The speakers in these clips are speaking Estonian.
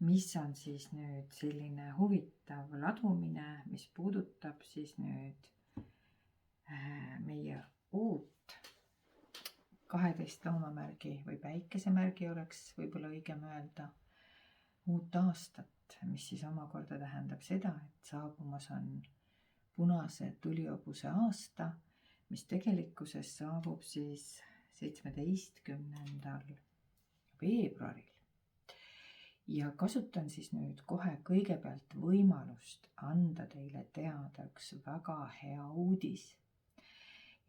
mis on siis nüüd selline huvitav ladumine, mis puudutab siis nüüd meie uut 12 loomamärgi või päikesemärgi oleks võib-olla õigem öelda, uut aastat, mis siis omakorda tähendab seda, et saabumas on punase tulihobuse aasta, mis tegelikkuses saabub siis 17. veebruaril. Ja kasutan siis nüüd kohe kõigepealt võimalust anda teile teada üks väga hea uudis.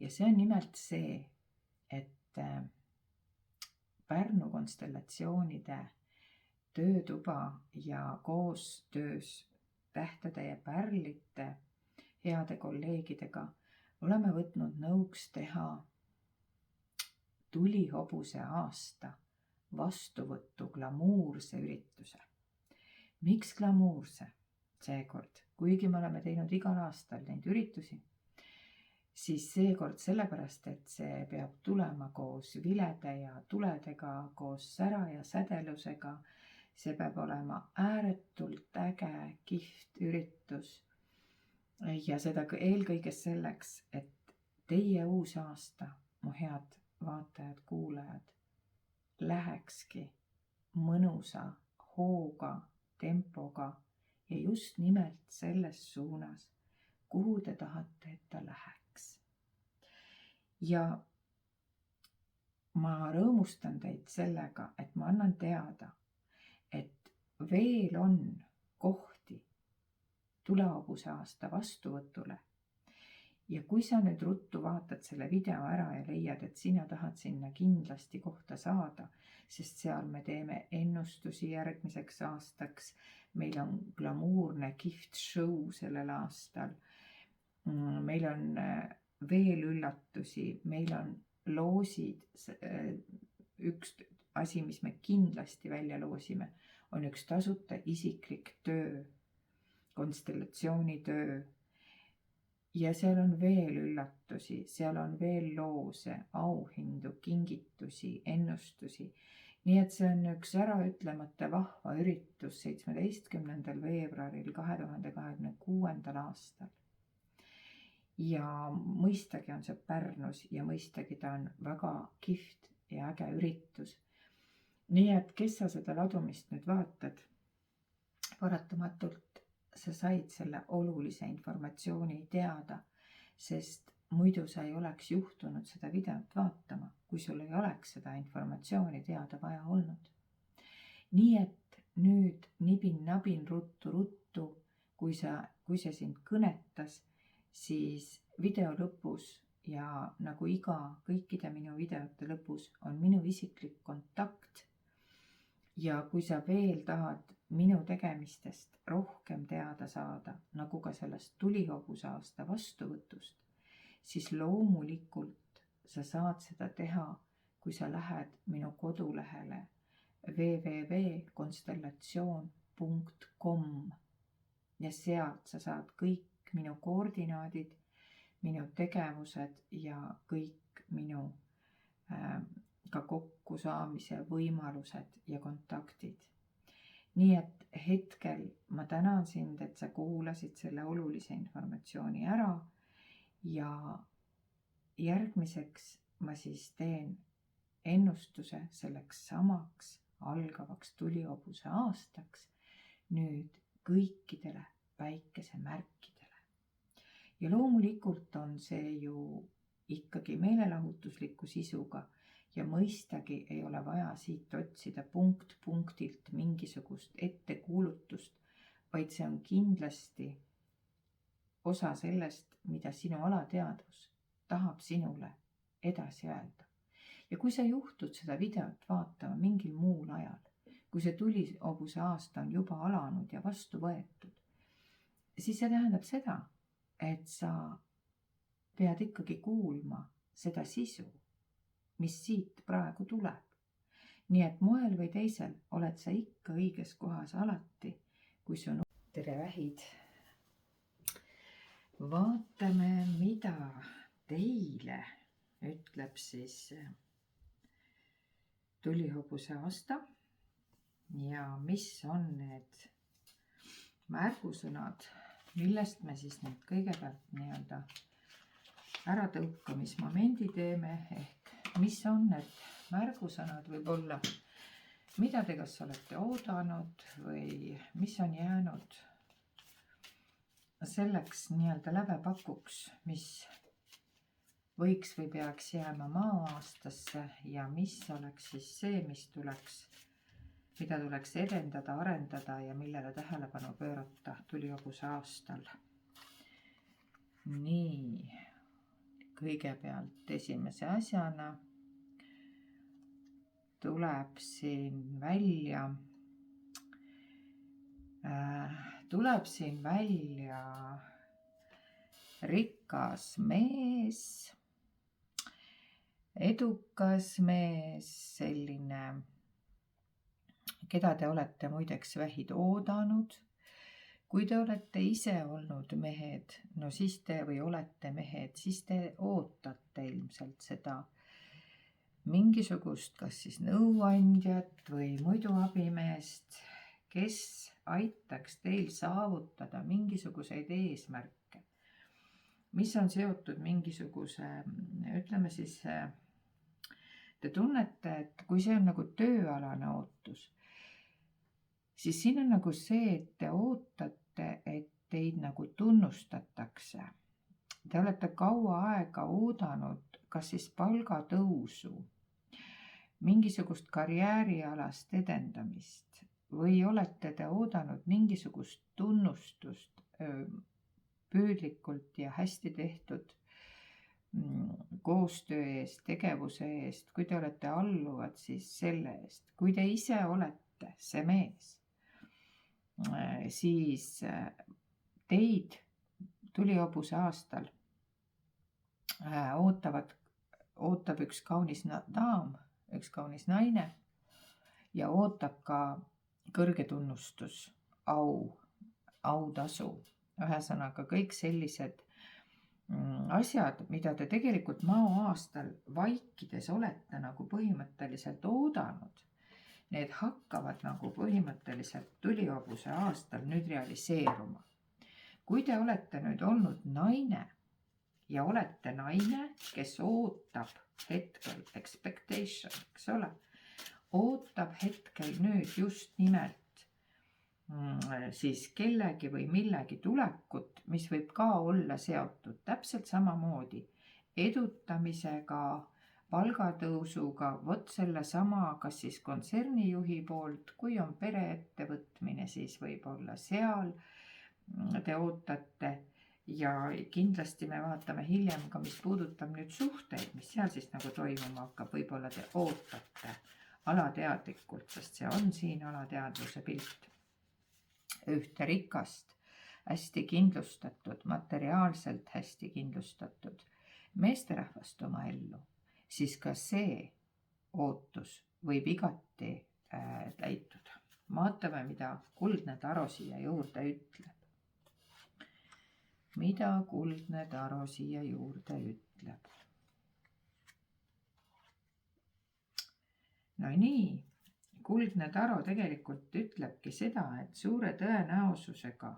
Ja see on nimelt see, et Pärnu konstellatsioonide töötuba ja koostöös tähtede ja pärlite heade kolleegidega oleme võtnud nõuks teha tulihobuse aasta vastuvõttu glamuurse ürituse. Miks glamuurse? Seekord, kuigi me oleme teinud igal aastal neid üritusi, siis seekord sellepärast, et see peab tulema koos vilede ja tuledega, koos sära ja sädelusega. See peab olema ääretult äge, kihvt üritus. Ja seda eelkõige selleks, et teie uus aasta, mu head vaatajad, kuulajad, lähekski mõnusa hooga, tempoga ja just nimelt selles suunas, kuhu te tahate, et ta läheks. Ja ma rõõmustan teid sellega, et ma annan teada, et veel on kohti tulehobuse aasta vastuvõtule. Ja kui sa nüüd ruttu vaatad selle video ära ja leiad, et sina tahad sinna kindlasti kohta saada, sest seal me teeme ennustusi järgmiseks aastaks, meil on glamuurne kihvt show sellel aastal, meil on veel üllatusi, meil on loosid, üks asi, mis me kindlasti välja loosime, on üks tasuta isiklik töö, konstellatsioonitöö. Ja seal on veel üllatusi, seal on veel loose, auhindu, kingitusi, ennustusi. Nii et see on üks äraütlemata vahva üritus 17. veebruaril 2026. aastal. Ja mõistagi on see Pärnus ja mõistagi ta on väga kihvt ja äge üritus. Nii et kes sa seda ladumist nüüd vaatad, paratamatult sa said selle olulise informatsiooni teada, sest muidu sa ei oleks juhtunud seda videot vaatama, kui sul ei oleks seda informatsiooni teada vaja olnud. Nii et nüüd nibin-nabin ruttu, kui see sind kõnetas, siis video lõpus ja nagu kõikide minu videote lõpus on minu isiklik kontakt. Ja kui sa veel tahad minu tegemistest rohkem teada saada, nagu ka sellest tulihobuse aasta vastuvõtust, siis loomulikult sa saad seda teha, kui sa lähed minu kodulehele www.constellation.com ja sealt sa saad kõik minu koordinaadid, minu tegevused ja kõik minu ka kokkusaamise võimalused ja kontaktid. Nii et hetkel ma tänan sind, et sa kuulasid selle olulise informatsiooni ära ja järgmiseks ma siis teen ennustuse selleks samaks algavaks tulihobuse aastaks nüüd kõikidele päikesemärkidele. Ja loomulikult on see ju ikkagi meelelahutusliku sisuga ja mõistagi ei ole vaja siit otsida punkt punktilt mingisugust ettekuulutust, vaid see on kindlasti osa sellest, mida sinu alateadvus tahab sinule edasi öelda. Ja kui sa juhtud seda videot vaatama mingil muul ajal, kui see tulihobuse aasta on juba alanud ja vastu võetud, siis see tähendab seda, et sa pead ikkagi kuulma seda sisu, mis siit praegu tuleb. Nii et moel või teisel oled sa ikka õiges kohas alati, kui su tere vähid. Vaatame, mida teile ütleb siis tulihobuse aasta ja mis on need märgusõnad, millest me siis nüüd kõigepealt nii-öelda äratõukamismomendi teeme, ehk mis on need märgusõnad võib-olla, mida te kas olete oodanud või mis on jäänud selleks nii-öelda lävepakuks, mis võiks või peaks jääma maa-aastasse ja mis oleks siis see, mida tuleks edendada, arendada ja millele tähelepanu pöörata tulihobuse aastal. Nii, kõigepealt esimese asjana tuleb siin välja rikas mees, edukas mees, selline, keda te olete muideks vähid oodanud. Kui te olete ise olnud mehed, no siis te või olete mehed, siis te ootate ilmselt seda mingisugust kas siis nõuandjat või muidu abimeest, kes aitaks teil saavutada mingisuguseid eesmärke, mis on seotud mingisuguse, ütleme siis, te tunnete, et kui see on nagu tööalane ootus, siis siin on nagu see, et te ootate, et teid nagu tunnustatakse. Te olete kaua aega oodanud kas siis palgatõusu, mingisugust karjäärialast edendamist või olete te oodanud mingisugust tunnustust püüdlikult ja hästi tehtud koostöö eest, tegevuse eest, kui te olete alluvad, siis selle eest. Kui te ise olete see mees, siis teid tulihobuse aastal ootab üks kaunis daam, üks kaunis naine ja ootab ka kõrge tunnustus, autasu. Ühesõnaga kõik sellised asjad, mida te tegelikult maa aastal vaikides olete nagu põhimõtteliselt oodanud, need hakkavad nagu põhimõtteliselt tulihobuse aastal nüüd realiseeruma. Kui te olete nüüd olnud naine ja olete naine, kes ootab hetkel, expectation, eks ole, ootab hetkel nüüd just nimelt siis kellegi või millegi tulekut, mis võib ka olla seotud täpselt samamoodi edutamisega, palgatõusuga, vot selle sama, kas siis kontsernijuhi poolt, kui on pereettevõtmine, siis võib-olla seal te ootate ja kindlasti me vaatame hiljem ka, mis puudutab nüüd suhteid, mis seal siis nagu toimuma hakkab, võib-olla te ootate alateadlikult, sest see on siin alateadvuse pilt. Ühte rikast, hästi kindlustatud, materiaalselt hästi kindlustatud meesterahvast oma ellu, siis ka see ootus võib igati täituda. Vaatame, mida kuldne taro siia juurde ütleb. Mida kuldne taro siia juurde ütleb? No nii. Kuldne taro tegelikult ütlebki seda, et suure tõenäosusega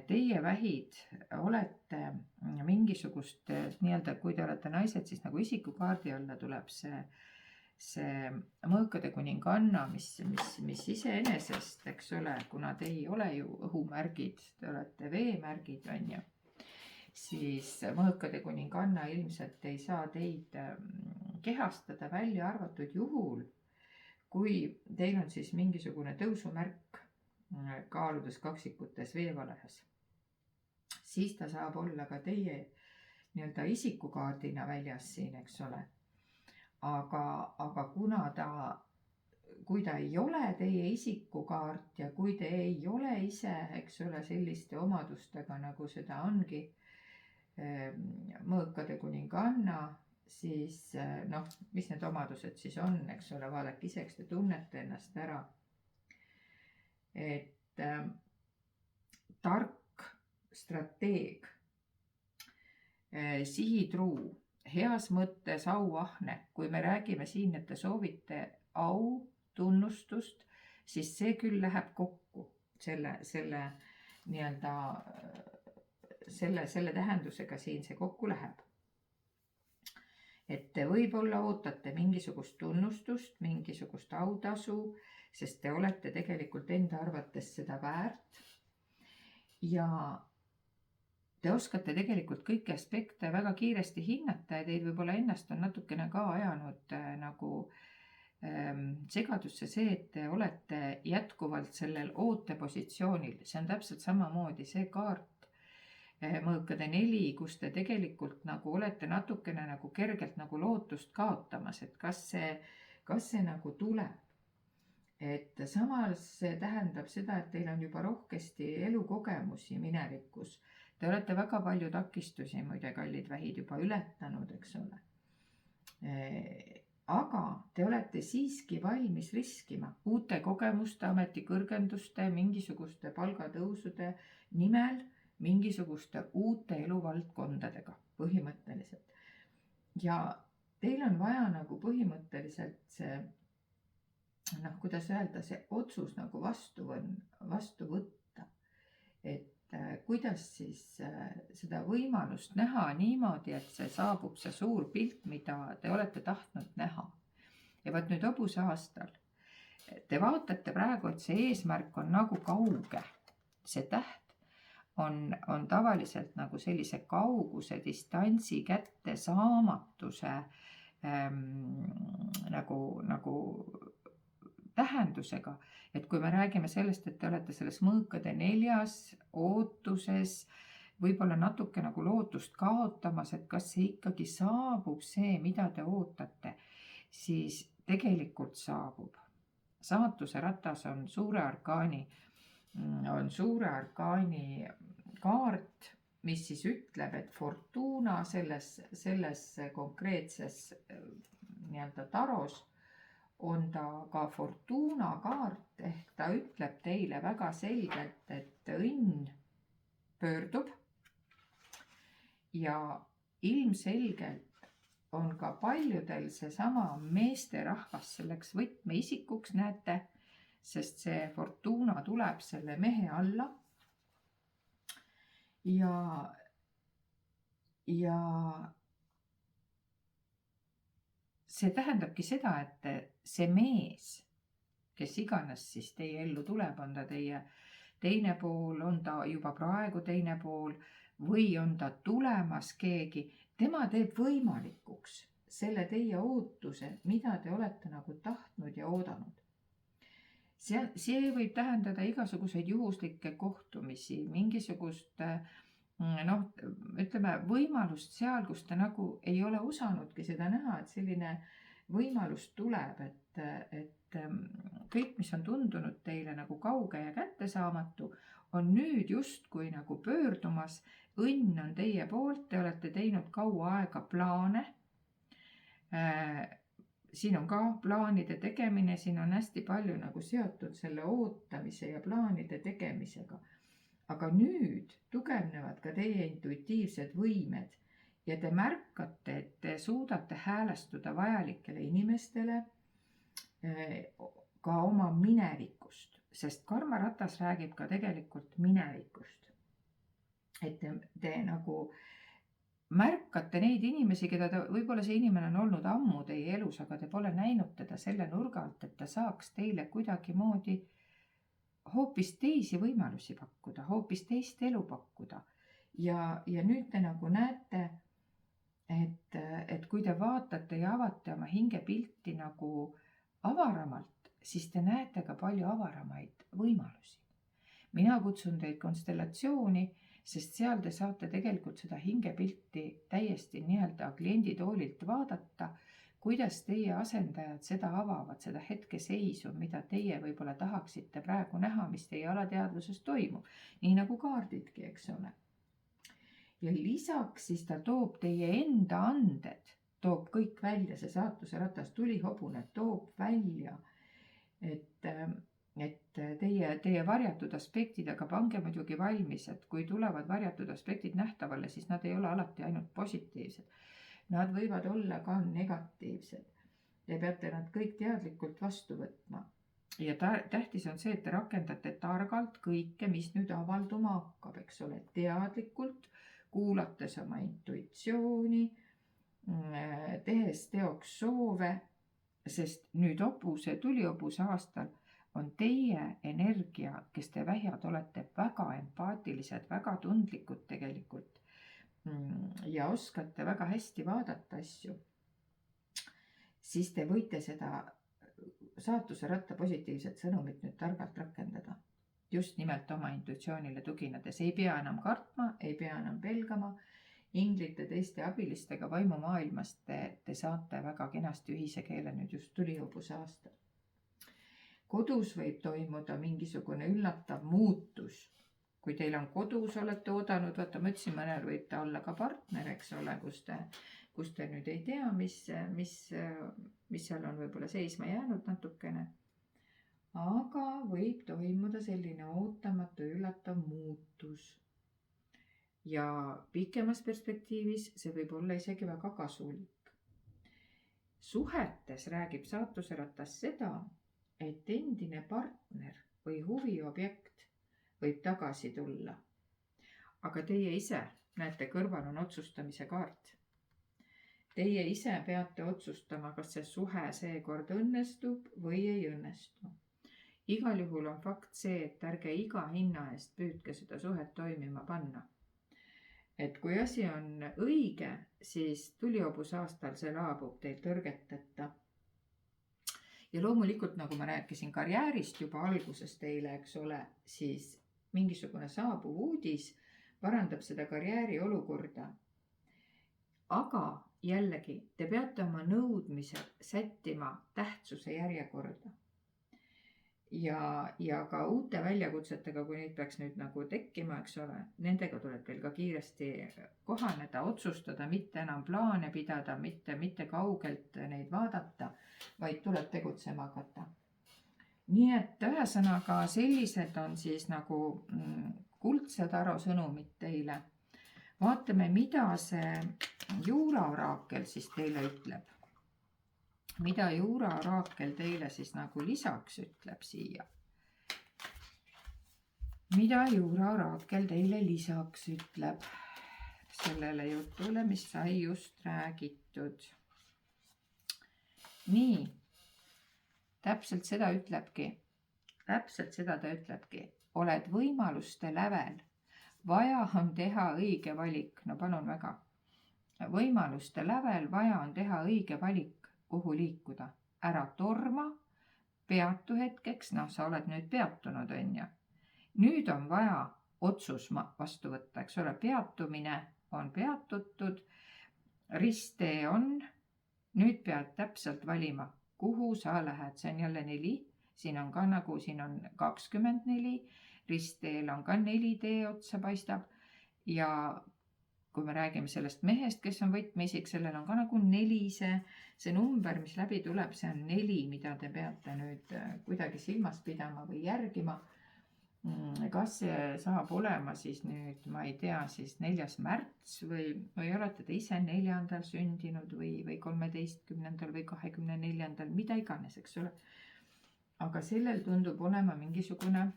teie vähid olete mingisugust nii-öelda, kui te olete naised, siis nagu isikukaardi alla tuleb see mõõkade kuninganna, mis iseenesest, eks ole, kuna te ei ole ju õhumärgid, te olete veemärgid, on ju, siis mõõkade kuninganna ilmselt ei saa teid kehastada, välja arvatud juhul, kui teil on siis mingisugune tõusumärk kaaludes kaksikutes veevalehes, siis ta saab olla ka teie nii-öelda isikukaardina väljas siin, eks ole. Aga kui ta ei ole teie isikukaart ja kui te ei ole ise, eks ole, selliste omadustega, nagu seda ongi mõõkade kuninganna, siis noh, mis need omadused siis on, eks ole, vaadake ise, eks te tunnete ennast ära. Et tark strateeg, sihitruu, heas mõttes auahne, kui me räägime siin, et te soovite au, tunnustust, siis see küll läheb kokku selle nii-öelda selle tähendusega siin see kokku läheb. Et te võib-olla ootate mingisugust tunnustust, mingisugust autasu, sest te olete tegelikult enda arvates seda väärt. Ja te oskate tegelikult kõiki aspekte väga kiiresti hinnata ja teid võib-olla ennast on natukene ka ajanud nagu segadusse see, et te olete jätkuvalt sellel ootepositsioonil. See on täpselt samamoodi see kaart, mõõkade 4, kus te tegelikult nagu olete natukene nagu kergelt nagu lootust kaotamas, et kas see nagu tuleb. Et samas see tähendab seda, et teil on juba rohkesti elukogemusi minevikus. Te olete väga palju takistusi, muide kallid vähid, juba ületanud, eks ole. Aga te olete siiski valmis riskima uute kogemuste, ametikõrgenduste, mingisuguste palgatõusude nimel, mingisuguste uute eluvaldkondadega põhimõtteliselt. Ja teil on vaja nagu põhimõtteliselt see, kuidas öelda, see otsus nagu vastu võtta. Et kuidas siis seda võimalust näha niimoodi, et see saabub see suur pilt, mida te olete tahtnud näha. Ja võt nüüd hobuse aastal. Te vaatate praegu, et see eesmärk on nagu kauge. See täht on tavaliselt nagu sellise kauguse, distantsi, kättesaamatuse nagu tähendusega. Et kui me räägime sellest, et te olete selles mõõkade 4 ootuses, võib-olla natuke nagu lootust kaotamas, et kas see ikkagi saabub see, mida te ootate, siis tegelikult saabub. Saatuse ratas on suure arkaani kaart, mis siis ütleb, et Fortuna selles konkreetses nii-öelda taros on ta ka Fortuna kaart, ehk ta ütleb teile väga selgelt, et õnn pöördub ja ilmselgelt on ka paljudel seesama meesterahvas selleks võtmeisikuks, näete, sest see Fortuna tuleb selle mehe alla. Ja see tähendabki seda, et see mees, kes iganes siis teie ellu tuleb, on ta teie teine pool, on ta juba praegu teine pool või on ta tulemas keegi, tema teeb võimalikuks selle teie ootuse, mida te olete nagu tahtnud ja oodanud. See võib tähendada igasuguseid juhuslikke kohtumisi, mingisugust ütleme võimalust seal, kus te nagu ei ole osanudki seda näha, et selline võimalus tuleb, et kõik, mis on tundunud teile nagu kauge ja kättesaamatu, on nüüd justkui nagu pöördumas. Õnn on teie poolt, te olete teinud kaua aega plaane. Siin on ka plaanide tegemine, siin on hästi palju nagu seotud selle ootamise ja plaanide tegemisega. Aga nüüd tugevnevad ka teie intuitiivsed võimed ja te märkate, et te suudate häälestuda vajalikele inimestele ka oma minevikust, sest karmaratas räägib ka tegelikult minevikust. Et te nagu märkate neid inimesi, keda võib-olla see inimene on olnud ammu teie elus, aga te pole näinud teda selle nurga alt, et ta saaks teile kuidagi moodi hoopis teisi võimalusi pakkuda, hoopis teist elu pakkuda. Ja nüüd te nagu näete, et kui te vaatate ja avate oma hingepilti nagu avaramalt, siis te näete ka palju avaramaid võimalusi. Mina kutsun teid konstellatsiooni, sest seal te saate tegelikult seda hingepilti täiesti nii-öelda klienditoolilt vaadata, kuidas teie asendajad seda avavad, seda hetkeseisu, mida teie võib-olla tahaksite praegu näha, mis teie alateadvuses toimub, nii nagu kaardidki, eks ole. Ja lisaks siis ta toob teie enda anded, toob kõik välja, see saatuse ratas tulihobune toob välja, et teie varjatud aspektid, aga pange muidugi valmis, et kui tulevad varjatud aspektid nähtavale, siis nad ei ole alati ainult positiivsed. Nad võivad olla ka negatiivsed. Te peate nad kõik teadlikult vastu võtma. ja tähtis on see, et te rakendate targalt kõike, mis nüüd avalduma hakkab, eks ole, teadlikult, kuulates oma intuitsiooni, tehes teoks soove, sest nüüd tulihobuse aastal on teie energia, kes te vähjad olete, väga empaatilised, väga tundlikud tegelikult ja oskate väga hästi vaadata asju, siis te võite seda saatuse ratta positiivset sõnumit nüüd targalt rakendada. Just nimelt oma intuitsioonile tuginedes. Ei pea enam kartma, ei pea enam pelgama. Inglite teiste abilistega vaimumaailmast te saate väga kenasti ühise keele nüüd just tulihobuse aastal. Kodus võib toimuda mingisugune üllatav muutus. Kui teil on kodus, olete oodanud, vaata ma ütlesin, mõnel võib ta olla ka partner, eks ole, kus te nüüd ei tea, mis seal on võib-olla seisma jäänud natukene. Aga võib toimuda selline ootamatu üllatav muutus. Ja pikemas perspektiivis see võib olla isegi väga kasulik. Suhetes räägib saatuseratas seda, et endine partner või huviobjekt võib tagasi tulla. Aga teie ise, näete, kõrval on otsustamise kaart. Teie ise peate otsustama, kas see suhe seekord õnnestub või ei õnnestu. Igal juhul on fakt see, et ärge iga hinna eest püüdke seda suhet toimima panna. Et kui asi on õige, siis tulihobuse aastal see laabub teil tõrgeteta. Ja loomulikult, nagu ma rääkisin karjäärist juba alguses teile, eks ole, siis mingisugune saabuv uudis parandab seda karjääri olukorda. Aga jällegi, te peate oma nõudmised sättima tähtsuse järjekorda. Ja ka uute väljakutsetega, kui neid peaks nüüd nagu tekkima, eks ole, nendega tuleb teil ka kiiresti kohaneda, otsustada, mitte enam plaane pidada, mitte kaugelt neid vaadata, vaid tuleb tegutsema hakata. Nii et ühesõnaga sellised on siis nagu kuldsed arosõnumid teile. Vaatame, mida see juuraoraakel siis teile ütleb. Mida juuraoraakel teile siis nagu lisaks ütleb siia? Mida juuraoraakel teile lisaks ütleb sellele jutule, mis sai just räägitud? Nii, täpselt seda ta ütlebki. Oled võimaluste lävel. Vaja on teha õige valik. No palun väga. Võimaluste lävel vaja on teha õige valik, kuhu liikuda. Ära torma, peatu hetkeks. Sa oled nüüd peatunud, on ju. Nüüd on vaja otsus vastu võtta, eks ole. Peatumine on peatutud. Risttee on. Nüüd pead täpselt valima, kuhu sa lähed. See on jälle 4. Siin on ka nagu, siin on 24. Ristteel on ka 4 tee otsa paistab. Ja kui me räägime sellest mehest, kes on võtmeisik, sellel on ka nagu 4 see number, mis läbi tuleb, see on 4, mida te peate nüüd kuidagi silmas pidama või järgima. Kas see saab olema siis nüüd, ma ei tea, siis 4. märts või olete te ise 4. sündinud või 13. või 24. mida iganes, eks ole. Aga sellel tundub olema mingisugune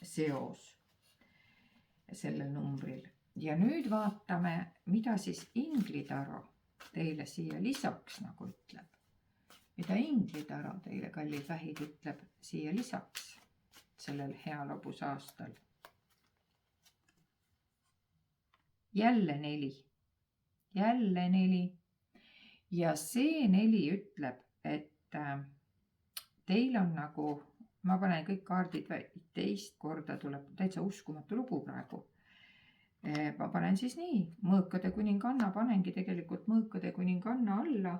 seos sellel numbril. Ja nüüd vaatame, mida siis inglitaro teile siia lisaks nagu ütleb. Mida inglitaro teile, kallid vähid, ütleb siia lisaks sellel heal hobuse aastal. Jälle 4. Ja see 4 ütleb, et teil on nagu, ma panen kõik kaardid teist korda, tuleb täitsa uskumatu lugu praegu. Ma panen siis nii, mõõkade kuninganna, panengi tegelikult mõõkade kuninganna alla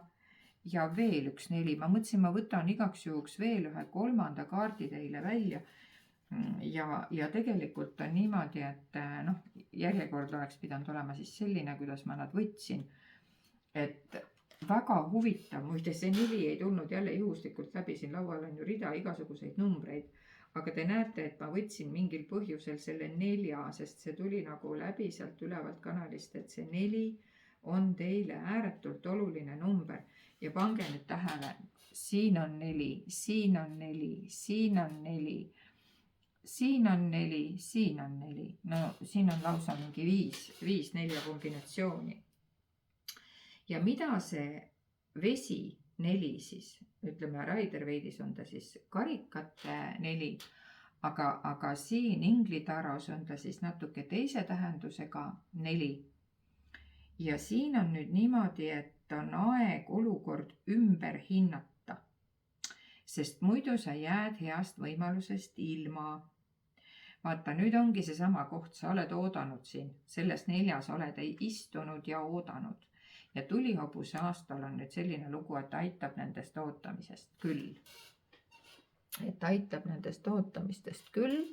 ja veel üks 4. Ma mõtlesin, ma võtan igaks juhuks veel ühe 3. kaardi teile välja. Ja tegelikult on niimoodi, et järjekord oleks pidanud olema siis selline, kuidas ma nad võtsin. Et väga huvitav, muide see 4 ei tulnud jälle juhuslikult läbi, siin laual on ju rida igasuguseid numbreid. Aga te näete, et ma võtsin mingil põhjusel selle 4, sest see tuli nagu läbi sealt ülevalt kanalist, et see 4 on teile ääretult oluline number. Ja pange nüüd tähele, siin on 4, siin on 4, siin on 4, siin on 4, siin on 4. No siin on lausa mingi 5 4 kombinatsiooni. Ja mida see vesi 4 siis, ütleme Raider-Veidis on ta siis karikate 4, aga siin inglitaros on ta siis natuke teise tähendusega 4. Ja siin on nüüd niimoodi, et on aeg olukord ümber hinnata, sest muidu sa jääd heast võimalusest ilma. Vaata, nüüd ongi seesama koht, sa oled oodanud siin, selles 4 oled istunud ja oodanud. Ja tulihobuse aastal on nüüd selline lugu, et aitab nendest ootamisest küll. Et aitab nendest ootamistest küll.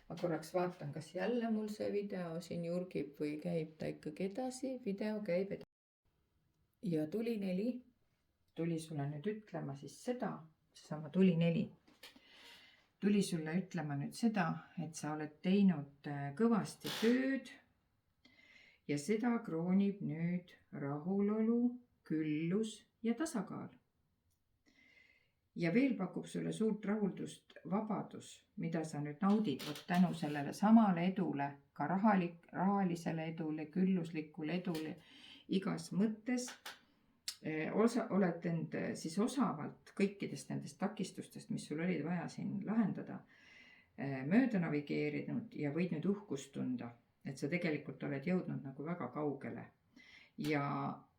Ma korraks vaatan, kas jälle mul see video siin jurgib või käib ta ikkagi edasi. Video käib edasi. Ja tuli 4. Tuli sulle nüüd ütlema siis seda, seesama tuli 4. Tuli sulle ütlema nüüd seda, et sa oled teinud kõvasti tööd ja seda kroonib nüüd rahulolu, küllus ja tasakaal. Ja veel pakub sulle suurt rahuldust vabadus, mida sa nüüd naudid tänu sellele samale edule, ka rahalisele edule, külluslikule edule, igas mõttes. Oled end siis osavalt kõikidest nendest takistustest, mis sul olid vaja siin lahendada, mööda navigeerinud ja võid nüüd uhkust tunda, et sa tegelikult oled jõudnud nagu väga kaugele. Ja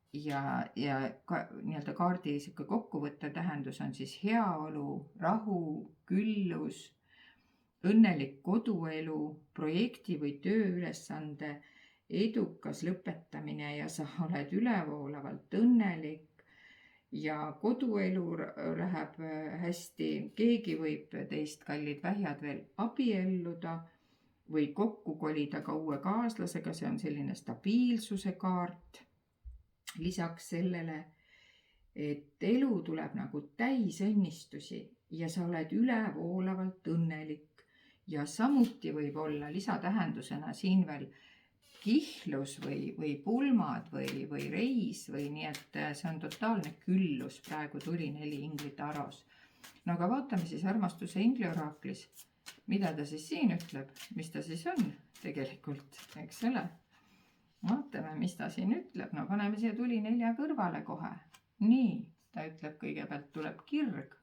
nii-öelda kaardi kokkuvõtte tähendus on siis heaolu, rahu, küllus, õnnelik koduelu, projekti või tööülesande edukas lõpetamine ja sa oled ülevoolavalt õnnelik ja koduelu läheb hästi. Keegi võib teist, kallid vähjad, veel abielluda või kokku kolida ka uue kaaslasega, see on selline stabiilsuse kaart. Lisaks sellele, et elu tuleb nagu täis õnnistusi ja sa oled ülevoolavalt õnnelik ja samuti võib olla lisatähendusena siin veel kihlus või pulmad või reis või nii, et see on totaalne küllus, praegu tuli 4 inglitaros. No aga vaatame siis armastuse inglioraaklis, mida ta siis siin ütleb, mis ta siis on tegelikult, eks ole. Vaatame, mis ta siin ütleb, no paneme siia tuli 4 kõrvale kohe. Nii, ta ütleb kõigepealt tuleb kirg.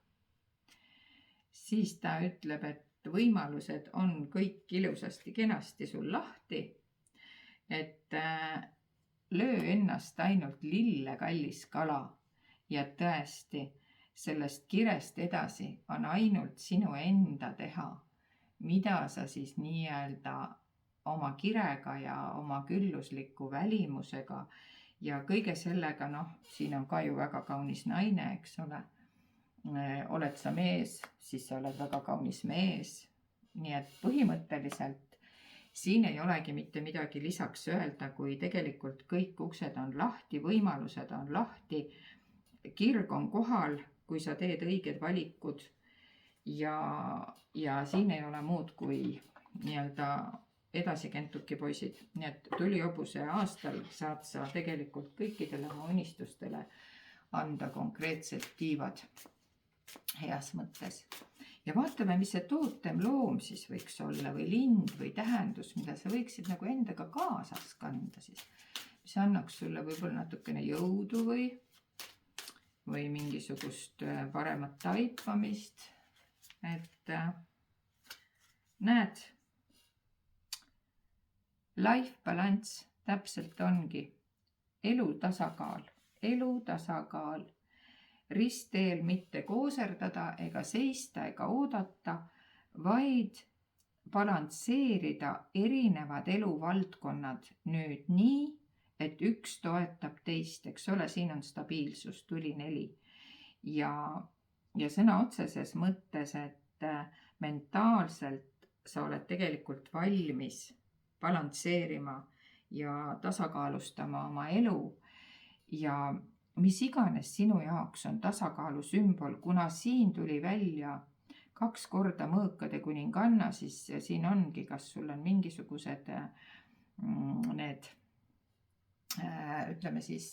Siis ta ütleb, et võimalused on kõik ilusasti kenasti sul lahti. Et löö ennast ainult lille, kallis kala ja tõesti sellest kirest edasi on ainult sinu enda teha, mida sa siis nii-öelda oma kirega ja oma küllusliku välimusega ja kõige sellega, siin on ka ju väga kaunis naine, eks ole. Oled sa mees, siis sa oled väga kaunis mees. Nii et põhimõtteliselt siin ei olegi mitte midagi lisaks öelda, kui tegelikult kõik uksed on lahti, võimalused on lahti, kirg on kohal, kui sa teed õiged valikud ja siin ei ole muud kui nii-öelda edasi Kentuki poisid. Nii et tulihobuse aastal saad sa tegelikult kõikidele oma unistustele anda konkreetsed tiivad heas mõttes. Ja vaatame, mis see tootem loom siis võiks olla või lind või tähendus, mida sa võiksid nagu endaga kaasas kanda siis. Mis annaks sulle võib-olla natukene jõudu või mingisugust paremat taipamist. Et näed, life balance täpselt ongi elu tasakaal. Ristteel mitte kooserdada ega seista ega oodata, vaid balansseerida erinevad eluvaldkonnad nüüd nii, et üks toetab teist, eks ole, siin on stabiilsus, tuli 4. Ja sõna otseses mõttes, et mentaalselt sa oled tegelikult valmis balansseerima ja tasakaalustama oma elu ja mis iganes sinu jaoks on tasakaalu sümbol, kuna siin tuli välja 2 korda mõõkade kuninganna, siis siin ongi, kas sul on mingisugused need, ütleme siis,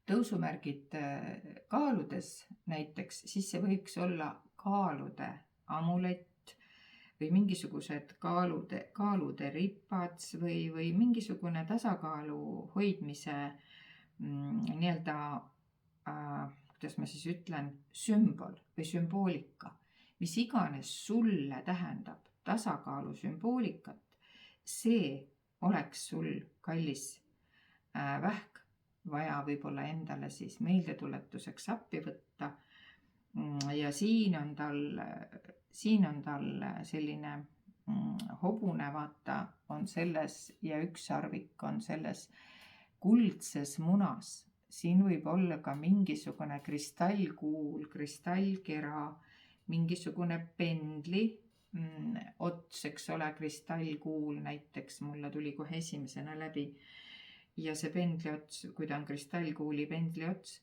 tõusumärgid kaaludes näiteks, siis see võiks olla kaalude amulett või mingisugused kaalude ripats või mingisugune tasakaalu hoidmise nii-öelda, kuidas ma siis ütlen, sümbol või sümboolika, mis iganes sulle tähendab tasakaalu sümboolikat, see oleks sul, kallis vähk, vaja võib-olla endale siis meeldetuletuseks appi võtta. Ja siin on tal selline hobune, vaata, on selles ja üks sarvik on selles kuldses munas. Siin võib olla ka mingisugune kristallkuul, kristallkera, mingisugune pendli ots, eks ole, kristallkuul näiteks mulle tuli kohe esimesena läbi. Ja see pendli ots, kui ta on kristallkuuli pendli ots,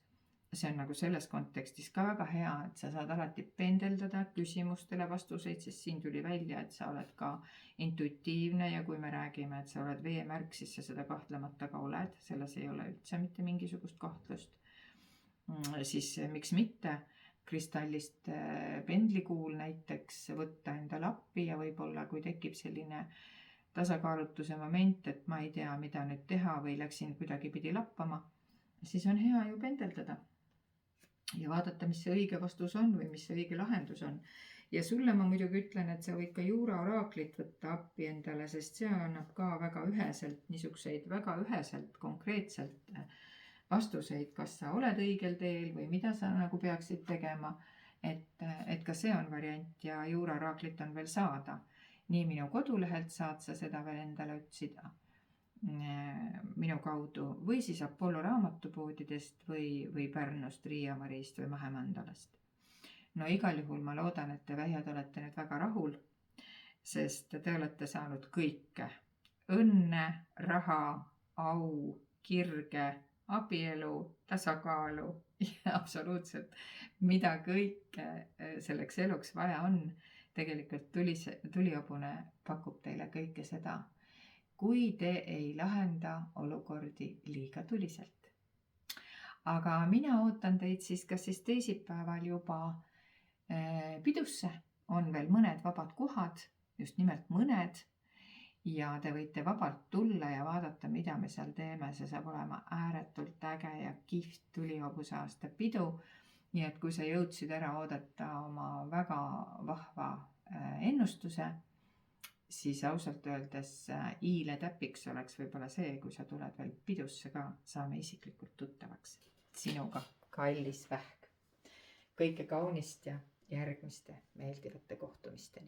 see on nagu selles kontekstis ka väga hea, et sa saad alati pendeldada küsimustele vastuseid, sest siin tuli välja, et sa oled ka intuitiivne ja kui me räägime, et sa oled veemärk, siis sa seda kahtlemata ka oled, selles ei ole üldse mitte mingisugust kahtlust. Siis miks mitte kristallist pendlikuul näiteks võtta endale appi ja võib-olla kui tekib selline tasakaalutuse moment, et ma ei tea, mida nüüd teha või läksin kuidagi pidi lappama, siis on hea ju pendeldada ja vaadata, mis see õige vastus on või mis see õige lahendus on. Ja sulle ma muidugi ütlen, et sa võid ka juura oraaklit võtta appi endale, sest see annab ka väga üheselt, niisuguseid väga üheselt, konkreetselt vastuseid, kas sa oled õigel teel või mida sa nagu peaksid tegema, et ka see on variant ja juura oraaklit on veel saada. Nii minu kodulehelt saad sa seda veel endale otsida minu kaudu või siis Apollo raamatupoodidest või Pärnust, Riia-Mariist või Mahemandalast. No igal juhul ma loodan, et te vähjad olete nüüd väga rahul, sest te olete saanud kõike. Õnne, raha, au, kirge, abielu, tasakaalu ja absoluutselt mida kõike selleks eluks vaja on. Tegelikult tulihobune pakub teile kõike seda, kui te ei lahenda olukordi liiga tuliselt. Aga mina ootan teid siis kas siis teisipäeval juba pidusse. On veel mõned vabad kohad, just nimelt mõned. Ja te võite vabalt tulla ja vaadata, mida me seal teeme. See saab olema ääretult äge ja kihvt tulihobuse aasta pidu. Nii et kui sa jõudsid ära oodata oma väga vahva ennustuse, siis ausalt öeldes iiletäpiks oleks võib-olla see, kui sa tuled veel pidusse ka, saame isiklikult tuttavaks sinuga, kallis vähk. Kõike kaunist ja järgmiste meeldivate kohtumisteni.